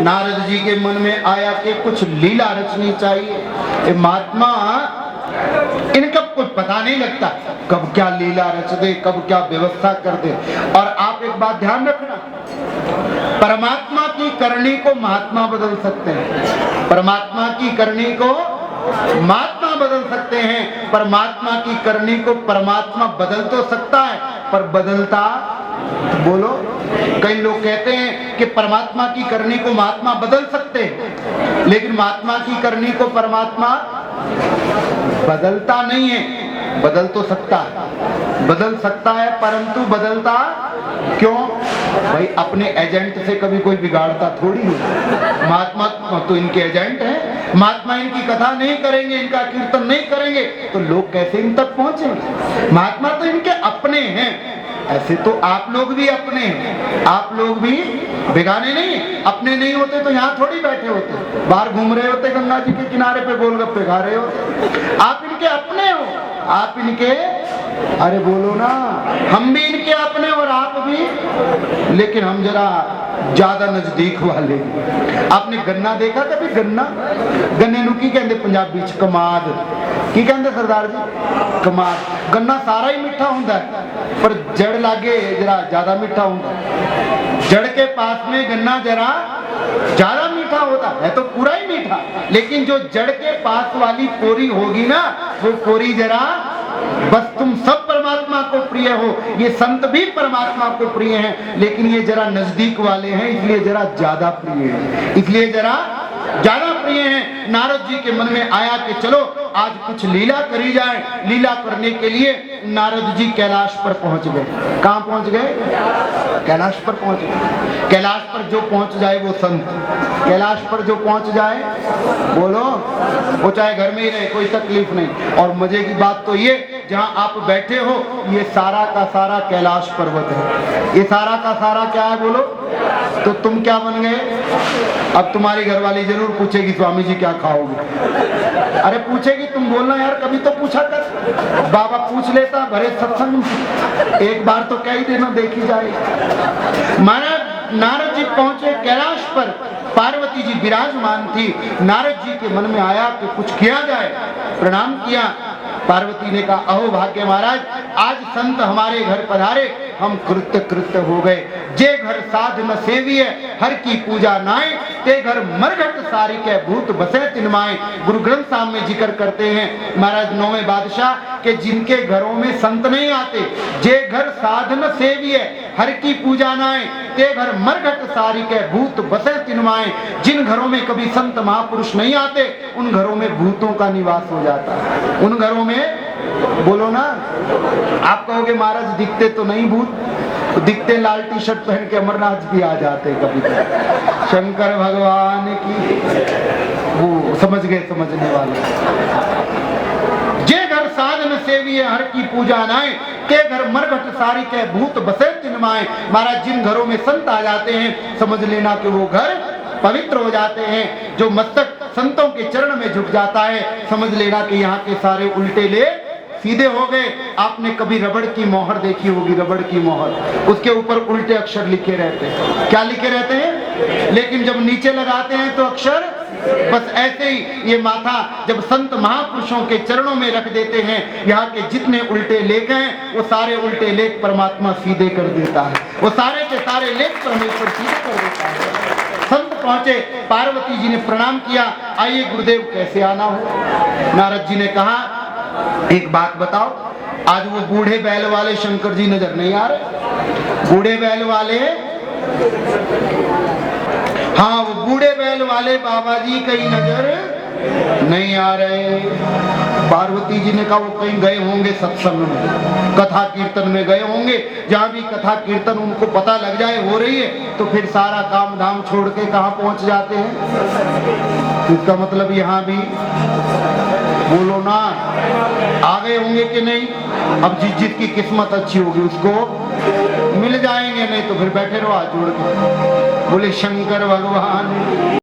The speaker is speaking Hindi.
नारद जी के मन में आया कि कुछ लीला रचनी चाहिए। ये महात्मा इनका कुछ पता नहीं लगता, कब क्या लीला रच दे, कब क्या व्यवस्था कर दे। और आप एक बात ध्यान रखना, परमात्मा की करनी को महात्मा बदल सकते हैं, परमात्मा की करनी को महात्मा बदल सकते हैं, परमात्मा की करनी को परमात्मा बदल तो सकता है पर बदलता, बोलो, कई लोग कहते हैं कि परमात्मा की करनी को महात्मा बदल सकते हैं, लेकिन महात्मा की करनी को परमात्मा बदलता नहीं है। बदल तो सकता है, बदल सकता है, परंतु बदलता क्यों? भाई अपने एजेंट से कभी कोई बिगाड़ता थोड़ी है। महात्मा तो इनके एजेंट हैं, महात्मा इनकी कथा नहीं करेंगे, इनका कीर्तन नहीं करेंगे तो लोग कैसे इन तक पहुंचेंगे? महात्मा तो इनके अपने हैं। ऐसे तो आप लोग भी अपने हैं, आप लोग भी बेगाने नहीं हैं। अपने नहीं होते तो यहाँ थोड़ी बैठे होते, बाहर घूम रहे होते, गंगा जी के किनारे पे गोलगप्पे खा रहे होते। आप इनके अपने हो, आप इनके, अरे बोलो ना, हम भी इनके अपने और आप भी, लेकिन हम जरा ज्यादा नजदीक वाले। आपने गन्ना देखा कभी? गन्ना, गन्ने नू की कहते पंजाबी च? कमाद। की कहते सरदार जी? कमाद। गन्ना सारा ही मीठा होता है पर जड़ लागे जरा ज्यादा मीठा होता है। जड़ के पास में गन्ना जरा ज्यादा मीठा होता है तो पूरा ही मीठा, लेकिन जो जड़ के पास वाली पोरी होगी ना, वो पोरी जरा, बस तुम सब परमात्मा को प्रिय हो, ये संत भी परमात्मा को प्रिय हैं, लेकिन ये जरा नजदीक वाले हैं, इसलिए जरा ज्यादा प्रिय हैं, इसलिए जरा ज्यादा प्रिय हैं। नारद जी के मन में आया कि चलो आज कुछ लीला करी जाए। लीला करने के लिए नारद जी कैलाश पर पहुंच गए। कहां पहुंच गए? कैलाश पर पहुंच गए। कैलाश पर जो पहुंच जाए वो संत, कैलाश पर जो पहुंच जाए, बोलो, वो चाहे घर में ही रहे, कोई तकलीफ नहीं। और मजे की बात तो ये, जहां आप बैठे हो ये सारा का सारा कैलाश पर्वत है। ये सारा का सारा क्या है, बोलो? तो तुम क्या बन गए? अब तुम्हारी घरवाली जरूर पूछेगी स्वामी जी क्या खाओगे? अरे पूछेगी, तुम बोलना यार कभी तो पूछा कर। बाबा पूछ लेता भरे सत्संग, एक बार तो कह ही देना, देखी जाए। महाराज नारद जी पहुंचे कैलाश पर, पार्वती जी विराजमान थी। नारद जी के मन में आया कि कुछ किया जाए। प्रणाम किया। पार्वती ने कहा, अहो भाग्य महाराज, आज संत हमारे घर पधारे, हम कृत्य कृत्य हो गए। जे घर साध न सेविय, हर की पूजा नाए, ते घर मरघट सारी के भूत बसे तिनमाए। गुरु ग्रंथ साहब में जिक्र करते हैं महाराज नौवें बादशाह के, जिनके घरों में संत नहीं आते, जे घर साध न सेविय, हर की पूजा नाए, ते घर मरघट सारी के भूत बसे तिनमाए। जिन घरों में कभी संत महापुरुष नहीं आते, उन घरों में भूतों का निवास हो जाता है। उन घरों में, बोलो ना, आप कहोगे महाराज दिखते तो नहीं भूत, तो दिखते लाल टी शर्ट पहन के अमरनाथ भी आ जाते कभी कभी। शंकर भगवान की, वो समझ गए समझने वाले। जे घर साधन सेविय, हर की पूजा नाए, के घर मरघट सारी के भूत बसे तिनमाए। महाराज जिन घरों में संत आ जाते हैं, समझ लेना कि वो घर पवित्र हो जाते हैं। जो मस्तक संतों के चरण में झुक जाता है, समझ लेना कि यहाँ के सारे उल्टे ले सीधे हो गए। आपने कभी रबड़ की मोहर देखी होगी, रबड़ की मोहर, उसके ऊपर उल्टे अक्षर लिखे रहते हैं। क्या लिखे रहते हैं? लेकिन जब नीचे लगाते हैं तो अक्षर, बस ऐसे ही ये माथा जब संत महापुरुषों के चरणों में रख देते हैं, यहाँ के जितने उल्टे लेख हैं वो सारे उल्टे लेख परमात्मा सीधे कर देता है, वो सारे के सारे लेख परमेश्वर सीधे कर देता है। संत पहुंचे, पार्वती जी ने प्रणाम किया, आइए गुरुदेव कैसे आना हो? नारद जी ने कहा, एक बात बताओ, आज वो बूढ़े बैल वाले शंकर जी नजर नहीं आ रहे? बूढ़े बैल वाले, हाँ वो बूढ़े बैल वाले बाबा जी कहीं नजर नहीं आ रहे। पार्वती जी ने कहा वो कहीं गए होंगे सत्संग में, कथा कीर्तन में गए होंगे। जहाँ भी कथा कीर्तन उनको पता लग जाए हो रही है तो फिर सारा काम धाम छोड़ के कहाँ पहुंच जाते हैं। इसका मतलब यहाँ भी, बोलो ना, आ गए होंगे कि नहीं? अब जिसकी किस्मत अच्छी होगी उसको मिल जाएंगे, नहीं तो फिर बैठे रहो हाथ जोड़ के। बोले शंकर भगवान।